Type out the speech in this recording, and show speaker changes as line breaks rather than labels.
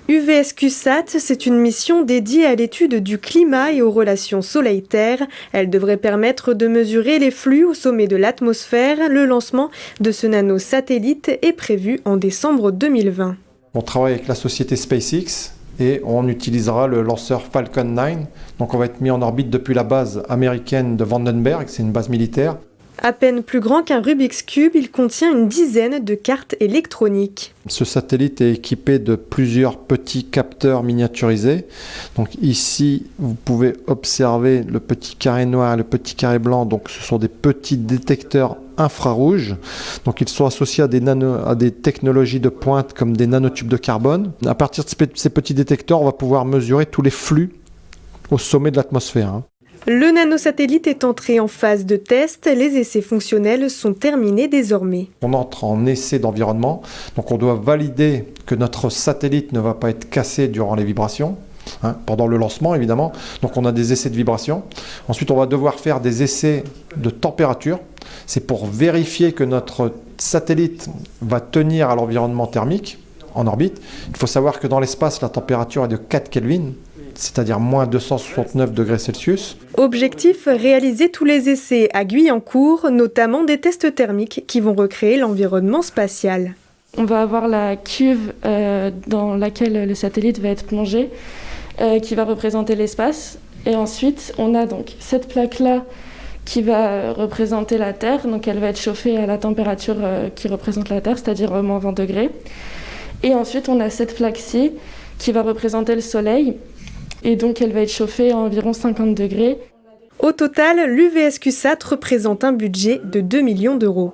UVSQSat, c'est une mission dédiée à l'étude du climat et aux relations Soleil-Terre. Elle devrait permettre de mesurer les flux au sommet de l'atmosphère. Le lancement de ce nanosatellite est prévu en décembre 2020.
On travaille avec la société SpaceX et on utilisera le lanceur Falcon 9. Donc on va être mis en orbite depuis la base américaine de Vandenberg, c'est une base militaire.
À peine plus grand qu'un Rubik's Cube, il contient une dizaine de cartes électroniques.
Ce satellite est équipé de plusieurs petits capteurs miniaturisés. Donc ici, vous pouvez observer le petit carré noir et le petit carré blanc. Donc ce sont des petits détecteurs infrarouges. Donc ils sont associés à des technologies de pointe comme des nanotubes de carbone. À partir de ces petits détecteurs, on va pouvoir mesurer tous les flux au sommet de l'atmosphère.
Le nanosatellite est entré en phase de test. Les essais fonctionnels sont terminés désormais.
On entre en essai d'environnement, donc on doit valider que notre satellite ne va pas être cassé durant les vibrations, pendant le lancement évidemment. Donc on a des essais de vibration. Ensuite on va devoir faire des essais de température. C'est pour vérifier que notre satellite va tenir à l'environnement thermique en orbite. Il faut savoir que dans l'espace, la température est de 4 Kelvin. C'est-à-dire moins 269 degrés Celsius.
Objectif, réaliser tous les essais à Guyancourt, notamment des tests thermiques qui vont recréer l'environnement spatial.
On va avoir la cuve dans laquelle le satellite va être plongé, qui va représenter l'espace. Et ensuite, on a donc cette plaque-là qui va représenter la Terre. Donc elle va être chauffée à la température qui représente la Terre, c'est-à-dire moins 20 degrés. Et ensuite, on a cette plaque-ci qui va représenter le Soleil. Et donc, elle va être chauffée à environ 50 degrés.
Au total, l'UVSQSat représente un budget de 2 millions d'euros.